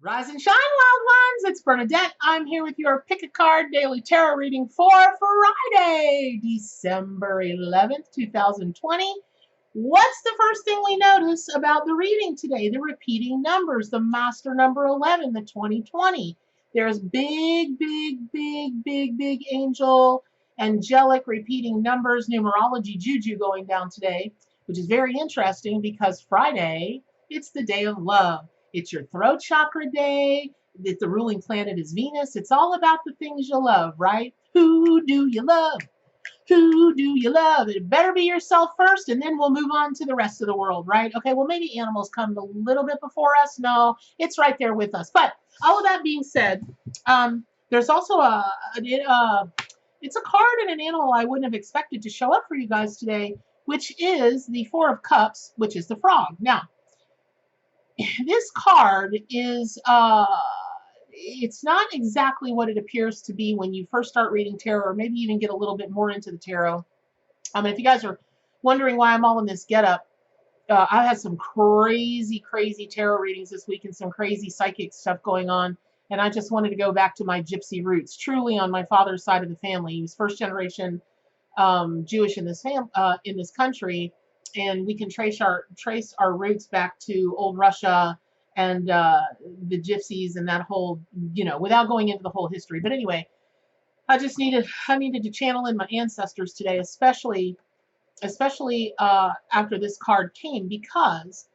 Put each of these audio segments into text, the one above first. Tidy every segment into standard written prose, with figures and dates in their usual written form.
Rise and shine, wild ones! It's Bernadette. I'm here with your Pick a Card Daily Tarot reading for Friday, December 11th, 2020. What's the first thing we notice about the reading today? The repeating numbers, the master number 11, the 2020. There's big angel, angelic repeating numbers, numerology juju going down today, which is very interesting because Friday, it's the day of love. It's your throat chakra day. The ruling planet is Venus. It's all about the things you love, right? Who do you love? Who do you love? It better be yourself first, and then we'll move on to the rest of the world, right? Okay, well, maybe animals come a little bit before us. No, it's right there with us. But all of that being said, there's also it's a card and an animal I wouldn't have expected to show up for you guys today, which is the Four of Cups, which is the frog. Now, this card is it's not exactly what it appears to be when you first start reading tarot, or maybe even get a little bit more into the tarot. If you guys are wondering why I'm all in this getup, I've had some crazy tarot readings this week and some crazy psychic stuff going on, and I just wanted to go back to my gypsy roots. Truly, on my father's side of the family, he was first generation Jewish in this country. And we can trace our roots back to old Russia and the gypsies and that whole, without going into the whole history. But anyway, I needed to channel in my ancestors today, especially after this card came, because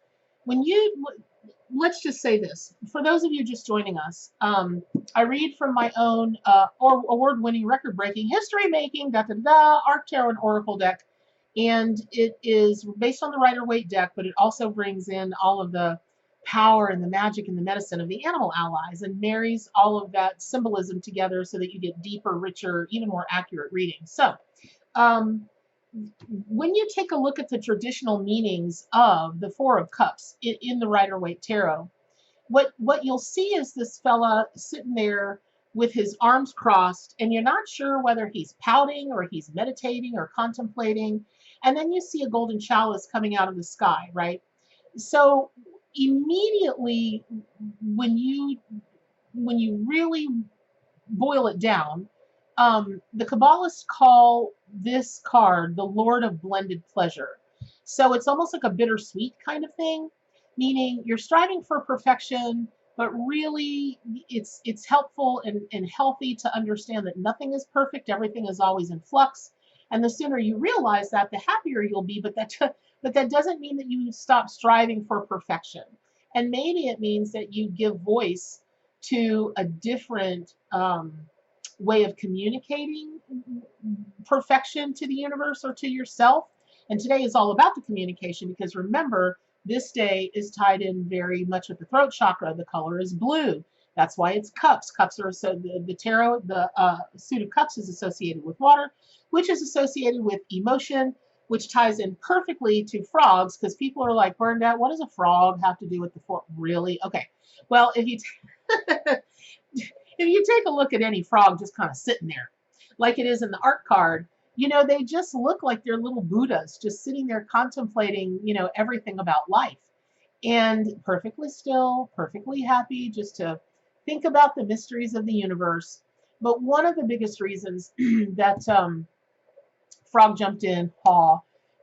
let's just say this, for those of you just joining us, I read from my own award-winning, record-breaking, history-making, Arc Tarot and Oracle deck. And it is based on the Rider-Waite deck, but it also brings in all of the power and the magic and the medicine of the animal allies and marries all of that symbolism together so that you get deeper, richer, even more accurate readings. So when you take a look at the traditional meanings of the Four of Cups in the Rider-Waite Tarot, what you'll see is this fella sitting there with his arms crossed, and you're not sure whether he's pouting or he's meditating or contemplating. And then you see a golden chalice coming out of the sky, right? So immediately, when you really boil it down, the Kabbalists call this card the Lord of Blended Pleasure. So it's almost like a bittersweet kind of thing, meaning you're striving for perfection, but really it's helpful and healthy to understand that nothing is perfect, everything is always in flux. And the sooner you realize that, the happier you'll be, but that doesn't mean that you stop striving for perfection. And maybe it means that you give voice to a different way of communicating perfection to the universe or to yourself. And today is all about the communication, because remember, this day is tied in very much with the throat chakra. The color is blue. That's why it's cups. Cups are the tarot, the suit of cups is associated with water, which is associated with emotion, which ties in perfectly to frogs, because people are like, Bernadette, what does a frog have to do with the four? Really? Okay. Well, if you take a look at any frog just kind of sitting there, like it is in the art card, they just look like they're little Buddhas just sitting there contemplating, everything about life, and perfectly still, perfectly happy, just to think about the mysteries of the universe. But one of the biggest reasons that Frog jumped in,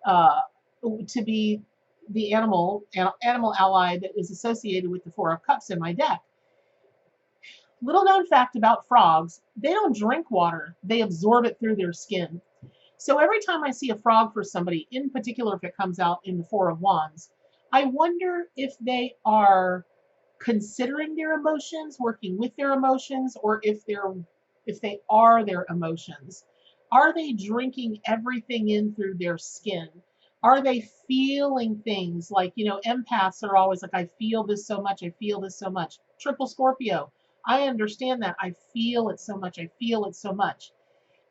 to be the animal ally that is associated with the Four of Cups in my deck. Little known fact about frogs, they don't drink water, they absorb it through their skin. So every time I see a frog for somebody, in particular if it comes out in the Four of Wands, I wonder if they are considering their emotions, working with their emotions, or if they are their emotions. Are they drinking everything in through their skin? Are they feeling things like, empaths are always like, I feel this so much, I feel this so much. Triple Scorpio, I understand that, I feel it so much, I feel it so much.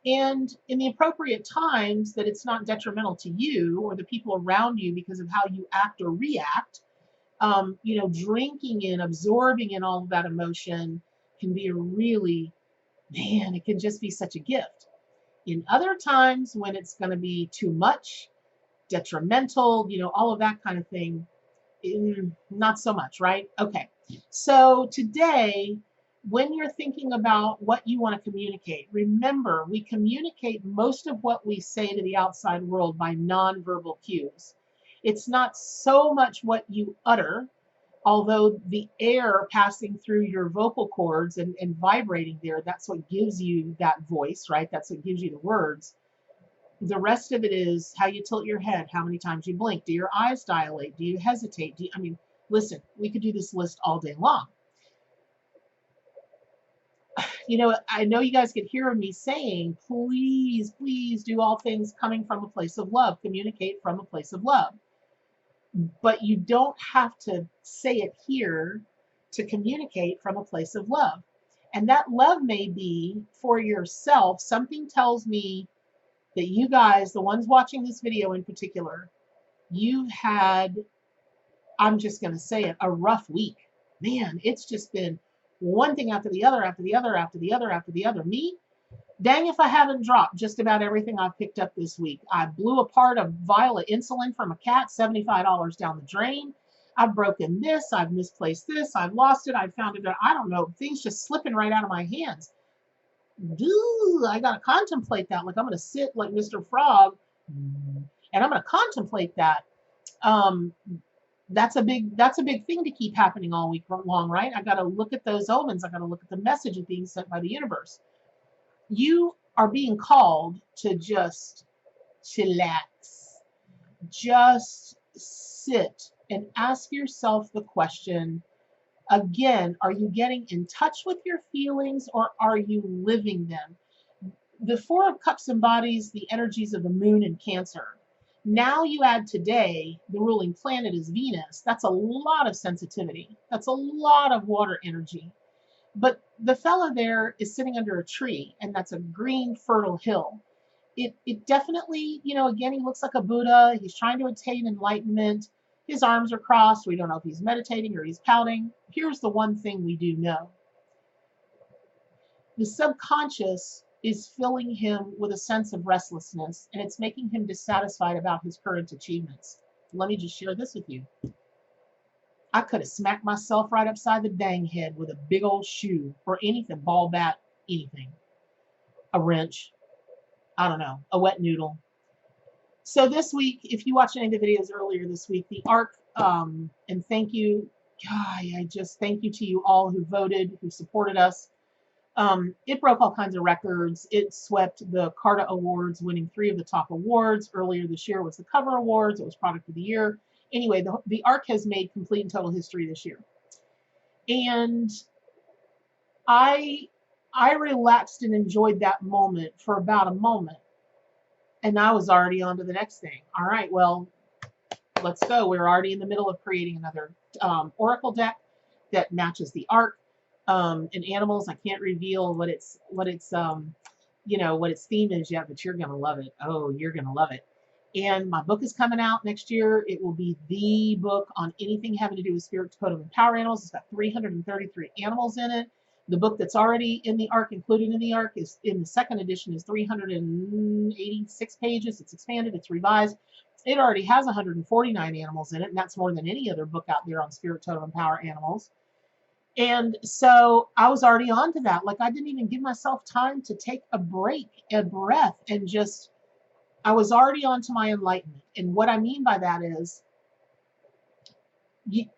And in the appropriate times that it's not detrimental to you or the people around you because of how you act or react, drinking in, absorbing in all of that emotion can be it can just be such a gift. In other times when it's going to be too much, detrimental, all of that kind of thing, not so much, right? Okay. So today, when you're thinking about what you want to communicate, remember we communicate most of what we say to the outside world by nonverbal cues. It's not so much what you utter, although the air passing through your vocal cords and vibrating there, that's what gives you that voice, right? That's what gives you the words. The rest of it is how you tilt your head, how many times you blink, do your eyes dilate, do you hesitate? I mean, listen, we could do this list all day long. You know, I know you guys could hear me saying, please, please do all things coming from a place of love, communicate from a place of love. But you don't have to say it here to communicate from a place of love. And that love may be for yourself. Something tells me that you guys, the ones watching this video in particular, you've had, I'm just going to say it, a rough week. Man, it's just been one thing after the other, after the other, after the other, after the other. Me, dang if I haven't dropped just about everything I've picked up this week. I blew apart a vial of insulin from a cat, $75 down the drain. I've broken this, I've misplaced this, I've lost it, I've found it, I don't know, things just slipping right out of my hands. Dude, I gotta contemplate that. Like I'm gonna sit like Mr. Frog and I'm gonna contemplate that. That's a big thing to keep happening all week long, right? I gotta look at those omens, I gotta look at the message being sent by the universe. You are being called to just chillax. Just sit and ask yourself the question again, are you getting in touch with your feelings or are you living them? The Four of Cups embodies the energies of the moon in Cancer. Now you add today, the ruling planet is Venus. That's a lot of sensitivity. That's a lot of water energy. But the fellow there is sitting under a tree, and that's a green, fertile hill. It definitely, you know, again, he looks like a Buddha. He's trying to attain enlightenment. His arms are crossed. We don't know if he's meditating or he's pouting. Here's the one thing we do know. The subconscious is filling him with a sense of restlessness, and it's making him dissatisfied about his current achievements. Let me just share this with you. I could have smacked myself right upside the dang head with a big old shoe or anything, ball bat, anything. A wrench, I don't know, a wet noodle. So this week, if you watched any of the videos earlier this week, the ARC, and thank you, God, I just thank you to you all who voted, who supported us. It broke all kinds of records. It swept the Carta Awards, winning 3 of the top awards. Earlier this year was the Cover Awards. It was Product of the Year. Anyway, the ARC has made complete and total history this year. And I relaxed and enjoyed that moment for about a moment. And I was already on to the next thing. All right, well, let's go. We're already in the middle of creating another Oracle deck that matches the ARC. And animals, I can't reveal what its you know, what its theme is yet, but you're gonna love it. Oh, you're gonna love it. And my book is coming out next year. It will be the book on anything having to do with spirit, totem, and power animals. It's got 333 animals in it. The book that's already in the ARC, included in the ARC, is in the second edition, is 386 pages. It's expanded, it's revised. It already has 149 animals in it, and that's more than any other book out there on spirit, totem, and power animals. And so I was already on to that. Like I didn't even give myself time to take a break, a breath, and just, I was already on to my enlightenment. And what I mean by that is the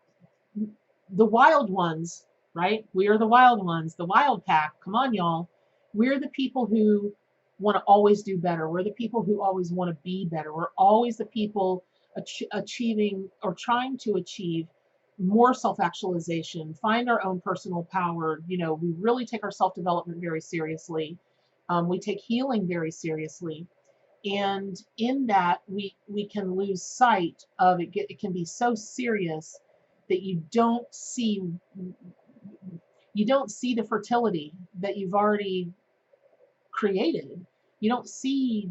wild ones, right? We are the wild ones, the wild pack. Come on, y'all. We're the people who want to always do better. We're the people who always want to be better. We're always the people achieving or trying to achieve more self-actualization, find our own personal power. You know, we really take our self-development very seriously. We take healing very seriously. And in that, we can lose sight of it. It can be so serious that you don't see the fertility that you've already created. You don't see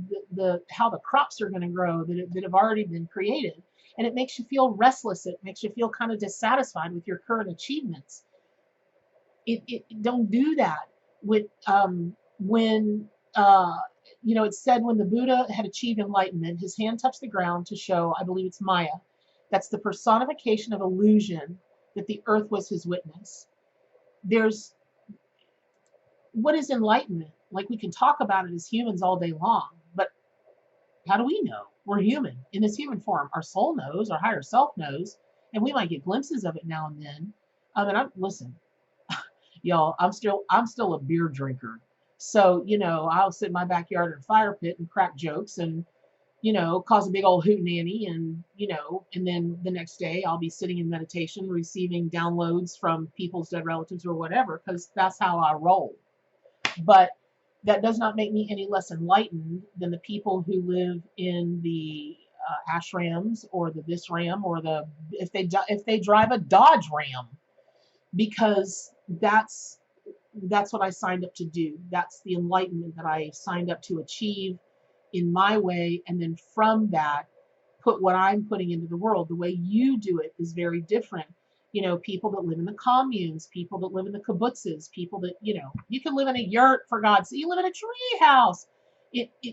how the crops are going to grow that have already been created. And it makes you feel restless. It makes you feel kind of dissatisfied with your current achievements. Don't do that. With when you know, it said when the Buddha had achieved enlightenment, his hand touched the ground to show, I believe it's Maya. That's the personification of illusion that the earth was his witness. There's what is enlightenment? Like, we can talk about it as humans all day long, but how do we know? We're human in this human form. Our soul knows, our higher self knows, and we might get glimpses of it now and then. Listen, y'all, I'm still a beer drinker. So, I'll sit in my backyard in a fire pit and crack jokes and, cause a big old hootenanny, and then the next day I'll be sitting in meditation receiving downloads from people's dead relatives or whatever, because that's how I roll. But that does not make me any less enlightened than the people who live in the ashrams or the this ram, or if they drive a Dodge Ram, because that's what I signed up to do. That's the enlightenment that I signed up to achieve in my way, and then from that, put what I'm putting into the world. The way you do it is very different. People that live in the communes, people that live in the kibbutzes, people that, you can live in a yurt, for God's sake. You live in a tree house.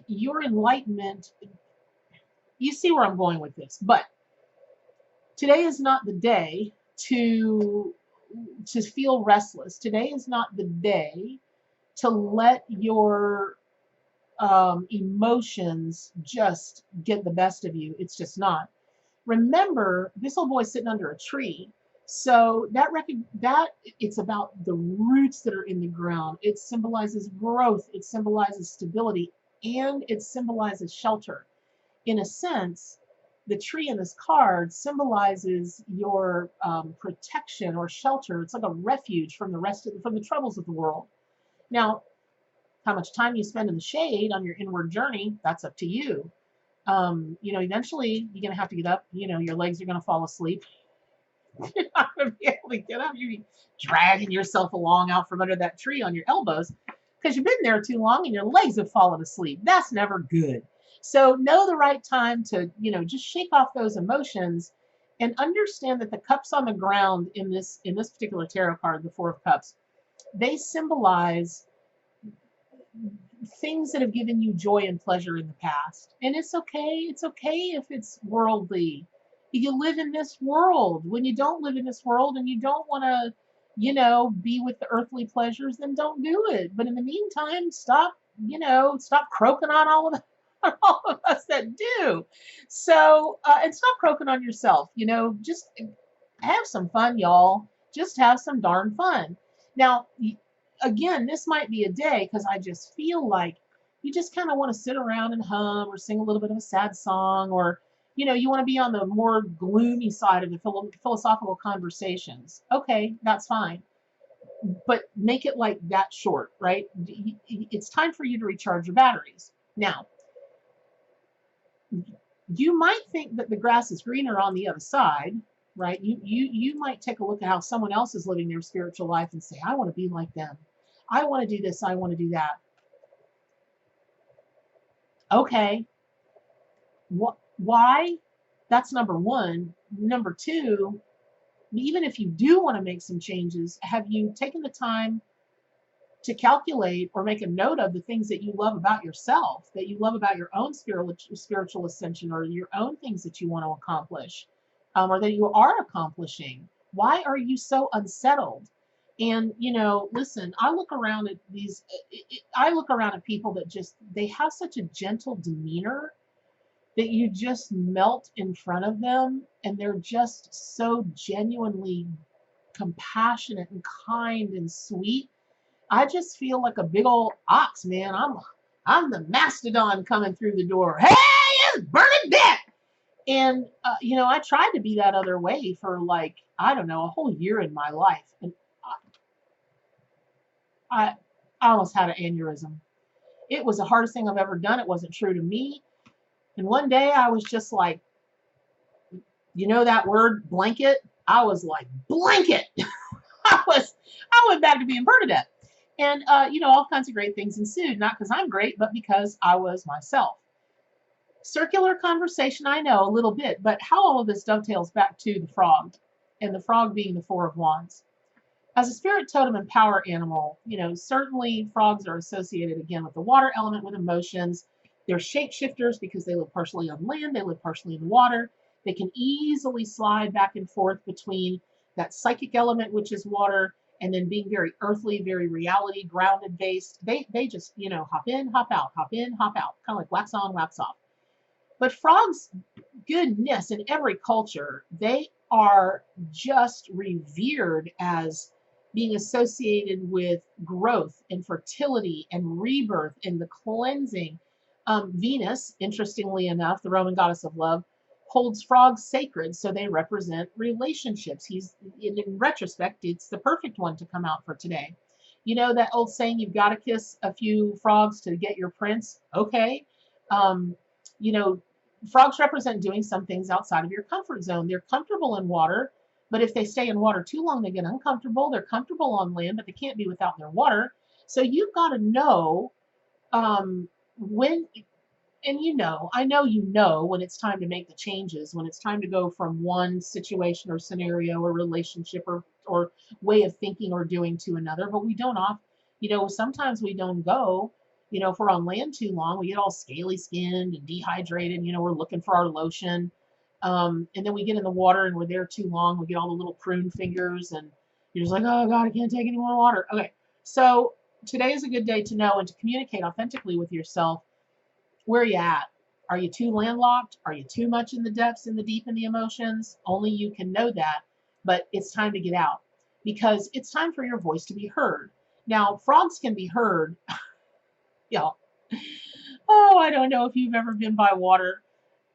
Your enlightenment, you see where I'm going with this. But today is not the day to feel restless. Today is not the day to let your emotions just get the best of you. It's just not. Remember, this old boy's sitting under a tree. So that it's about the roots that are in the ground. It symbolizes growth. It symbolizes stability, and it symbolizes shelter. In a sense, the tree in this card symbolizes your protection or shelter. It's like a refuge from the troubles of the world. Now, how much time you spend in the shade on your inward journey, that's up to you. Eventually you're going to have to get up. Your legs are going to fall asleep. You're not going to be able to get up. You'll be dragging yourself along out from under that tree on your elbows because you've been there too long and your legs have fallen asleep. That's never good. So know the right time to, just shake off those emotions and understand that the cups on the ground in this particular tarot card, the Four of Cups, they symbolize things that have given you joy and pleasure in the past. And it's okay. It's okay if it's worldly. You live in this world. When you don't live in this world and you don't want to, be with the earthly pleasures, then don't do it. But in the meantime, stop croaking on all of us that do. So, and stop croaking on yourself. Just have some fun, y'all. Just have some darn fun. Now, again, this might be a day, because I just feel like you just kind of want to sit around and hum or sing a little bit of a sad song, or, you want to be on the more gloomy side of the philosophical conversations. Okay, that's fine. But make it like that short, right? It's time for you to recharge your batteries. Now, you might think that the grass is greener on the other side, right? You might take a look at how someone else is living their spiritual life and say, I want to be like them. I want to do this. I want to do that. Okay. Why? That's number one. Number two, even if you do want to make some changes, have you taken the time to calculate or make a note of the things that you love about yourself, that you love about your own spiritual ascension, or your own things that you want to accomplish, or that you are accomplishing? Why are you so unsettled? And, listen, I look around at people that they have such a gentle demeanor that you just melt in front of them, and they're just so genuinely compassionate and kind and sweet. I just feel like a big old ox, man. I'm the mastodon coming through the door. Hey, it's Bernadette! And, I tried to be that other way for a whole year in my life. And I almost had an aneurysm. It was the hardest thing I've ever done. It wasn't true to me. And one day I was just like, that word blanket? I was like, blanket! I went back to being Bernadette. And, all kinds of great things ensued, not because I'm great, but because I was myself. Circular conversation, I know, a little bit, but how all of this dovetails back to the frog, and the frog being the Four of Wands. As a spirit totem and power animal, certainly frogs are associated, again, with the water element, with emotions. They're shapeshifters because they live partially on land, they live partially in the water. They can easily slide back and forth between that psychic element, which is water, and then being very earthly, very reality grounded based. They just, you know, hop in, hop in, hop out, kind of like wax on, wax off. But frogs, goodness, in every culture, they are just revered as being associated with growth and fertility and rebirth and the cleansing. Venus, interestingly enough, the Roman goddess of love, holds frogs sacred, so they represent relationships. In retrospect, it's the perfect one to come out for today. You know that old saying, you've got to kiss a few frogs to get your prince? Okay. Um, you know, frogs represent doing some things outside of your comfort zone. They're comfortable in water, but if they stay in water too long, they get uncomfortable. They're comfortable on land, but they can't be without their water. So you've got to know when, and you know, I know you know when it's time to make the changes, when it's time to go from one situation or scenario or relationship or way of thinking or doing to another, but we don't you know, sometimes we don't go, you know, if we're on land too long, we get all scaly skinned and dehydrated, you know, we're looking for our lotion. And then we get in the water and we're there too long, we get all the little prune fingers and you're just like, oh God, I can't take any more water. Okay. So today is a good day to know and to communicate authentically with yourself. Where are you at? Are you too landlocked? Are you too much in the depths, in the deep, in the emotions? Only you can know that, but it's time to get out because it's time for your voice to be heard. Now, frogs can be heard. Y'all. Oh, I don't know if you've ever been by water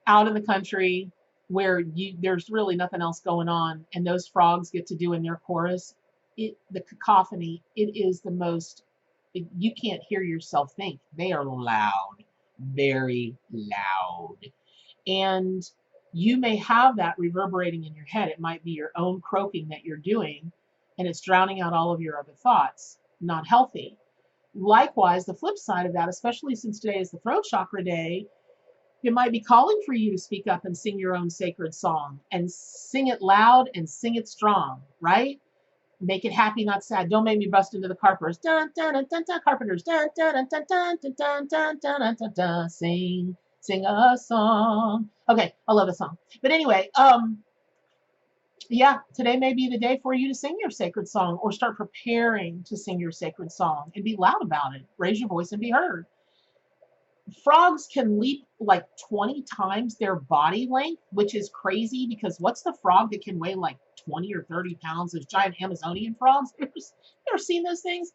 out in the country where there's really nothing else going on, and those frogs get to do in their chorus. The cacophony. It is the most. You can't hear yourself think. They are loud, very loud. And you may have that reverberating in your head. It might be your own croaking that you're doing, and it's drowning out all of your other thoughts. Not healthy. Likewise, the flip side of that, especially since today is the throat chakra day, it might be calling for you to speak up and sing your own sacred song and sing it loud and sing it strong, right? Make it happy, not sad. Don't make me bust into the carpenters. Dun, dun, dun, dun, dun, carpenters. Dun, dun, dun, dun, dun, dun, dun, dun, dun, dun, dun. Sing a song. Okay, I love the song. But anyway, yeah, today may be the day for you to sing your sacred song or start preparing to sing your sacred song and be loud about it. Raise your voice and be heard. Frogs can leap like 20 times their body length, which is crazy because what's the frog that can weigh like 20 or 30 pounds? Those giant Amazonian frogs. You ever seen those things?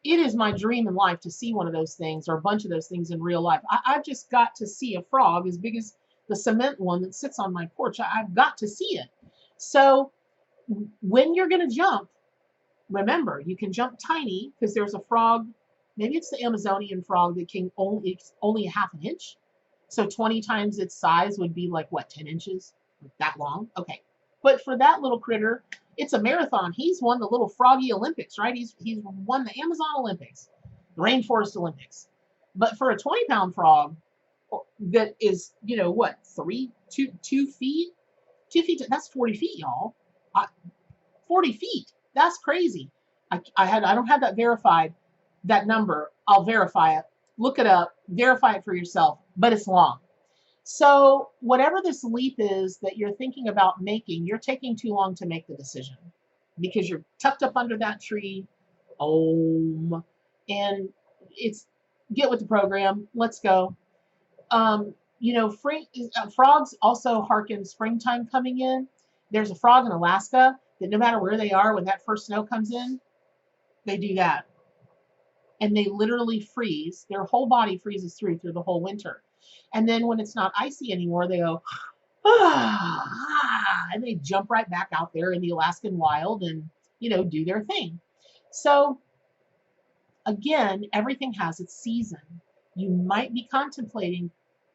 It is my dream in life to see one of those things or a bunch of those things in real life. I've just got to see a frog as big as the cement one that sits on my porch. I've got to see it. So when you're going to jump, remember, you can jump tiny because there's a frog. Maybe it's the Amazonian frog that can only a half an inch. So 20 times its size would be like, what, 10 inches? That long? Okay. But for that little critter, it's a marathon. He's won the little froggy Olympics, right? He's won the Amazon Olympics, the Rainforest Olympics. But for a 20-pound frog that is, you know, what, 2 feet? 2 feet, that's 40 feet, y'all. 40 feet. That's crazy. I don't have that verified. That number, I'll verify it. Look it up, verify it for yourself, but it's long. So whatever this leap is that you're thinking about making, you're taking too long to make the decision because you're tucked up under that tree. And it's get with the program. Let's go. You know, frogs also hearken springtime coming in. There's a frog in Alaska that no matter where they are, when that first snow comes in, they do that. And they literally freeze. Their whole body freezes through the whole winter. And then when it's not icy anymore, they go, and they jump right back out there in the Alaskan wild and, you know, do their thing. So again, everything has its season. You might be contemplating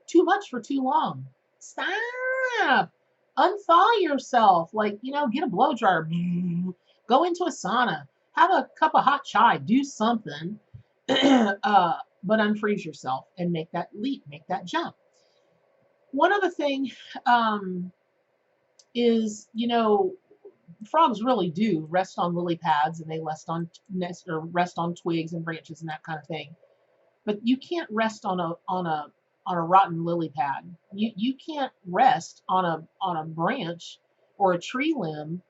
too much for too long. Stop. Unthaw yourself. Like, you know, get a blow dryer. Go into a sauna. Have a cup of hot chai. Do something. But unfreeze yourself and make that leap, make that jump. One other thing is, you know, frogs really do rest on lily pads and they rest on twigs and branches and that kind of thing. But you can't rest on a rotten lily pad. You can't rest on a branch or a tree limb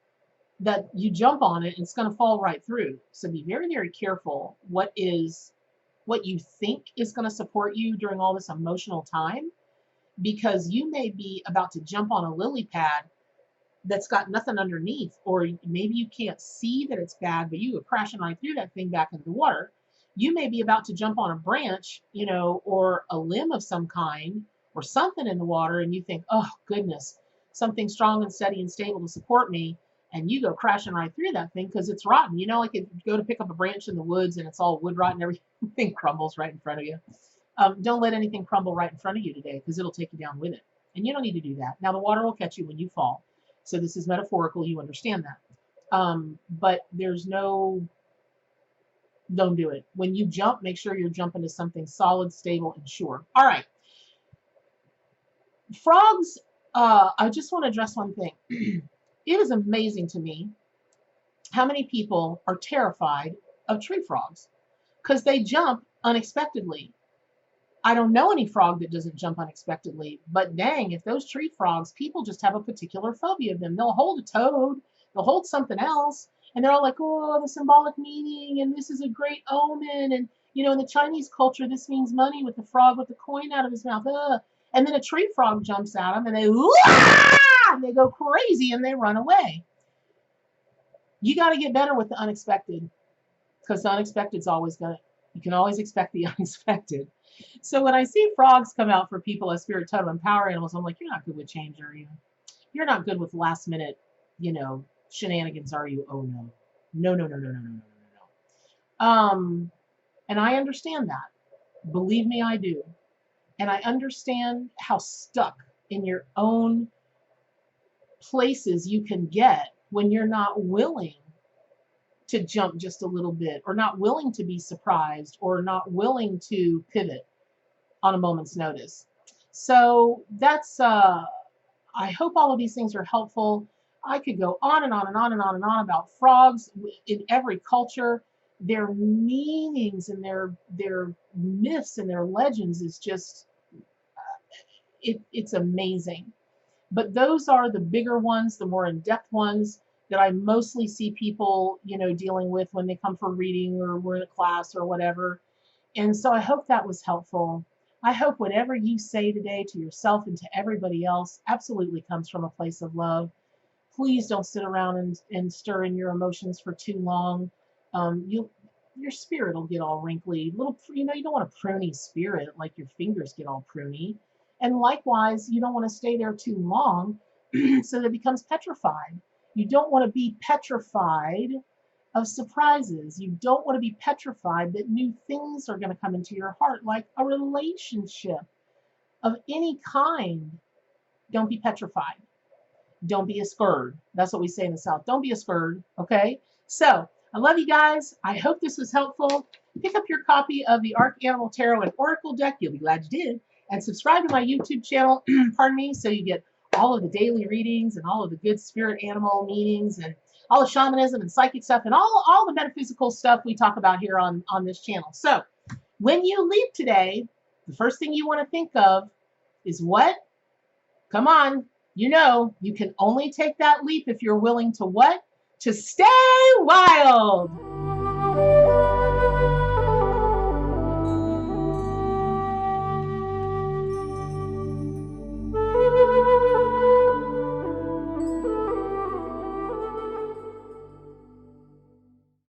that you jump on it and it's going to fall right through. So be very, very careful what you think is going to support you during all this emotional time, because you may be about to jump on a lily pad that's got nothing underneath, or maybe you can't see that it's bad, but you go crashing right through that thing back into the water. You may be about to jump on a branch, or a limb of some kind, or something in the water, and you think, oh goodness, something strong and steady and stable to support me, and you go crashing right through that thing because it's rotten. Like if you go to pick up a branch in the woods and it's all wood rot and everything crumbles right in front of you. Don't let anything crumble right in front of you today, because it'll take you down with it. And you don't need to do that. Now, the water will catch you when you fall. So this is metaphorical. You understand that. But don't do it. When you jump, make sure you're jumping to something solid, stable, and sure. All right. Frogs, I just want to address one thing. It is amazing to me how many people are terrified of tree frogs because they jump unexpectedly. I don't know any frog that doesn't jump unexpectedly, but dang, if those tree frogs, people just have a particular phobia of them. They'll hold a toad, they'll hold something else, and they're all like, oh, the symbolic meaning, and this is a great omen, and in the Chinese culture, this means money, with the frog with the coin out of his mouth. And then a tree frog jumps at them, and they go crazy, and they run away. You got to get better with the unexpected, because the unexpected is always you can always expect the unexpected. So when I see frogs come out for people as spirit totem and power animals, I'm like, you're not good with change, are you? You're not good with last minute, shenanigans, are you? Oh no. No. And I understand that. Believe me, I do. And I understand how stuck in your own places you can get when you're not willing to jump just a little bit, or not willing to be surprised, or not willing to pivot on a moment's notice. So that's, I hope all of these things are helpful. I could go on and on and on and on and on about frogs in every culture. Their meanings and their myths and their legends is just, it's amazing. But those are the bigger ones, the more in-depth ones that I mostly see people, dealing with when they come for reading or we're in a class or whatever. And so I hope that was helpful. I hope whatever you say today to yourself and to everybody else absolutely comes from a place of love. Please don't sit around and stir in your emotions for too long. Your spirit will get all wrinkly. You don't want a pruny spirit, like your fingers get all pruny. And likewise, you don't want to stay there too long so that it becomes petrified. You don't want to be petrified of surprises. You don't want to be petrified that new things are going to come into your heart, like a relationship of any kind. Don't be petrified. Don't be a scared. That's what we say in the South. Don't be a scared, okay? So, I love you guys. I hope this was helpful. Pick up your copy of the Archanimal Tarot and Oracle deck. You'll be glad you did. And subscribe to my YouTube channel, pardon me, so you get all of the daily readings and all of the good spirit animal meanings and all the shamanism and psychic stuff and all the metaphysical stuff we talk about here on this channel. So when you leave today, the first thing you want to think of is what? Come on. You can only take that leap if you're willing to what? To stay wild.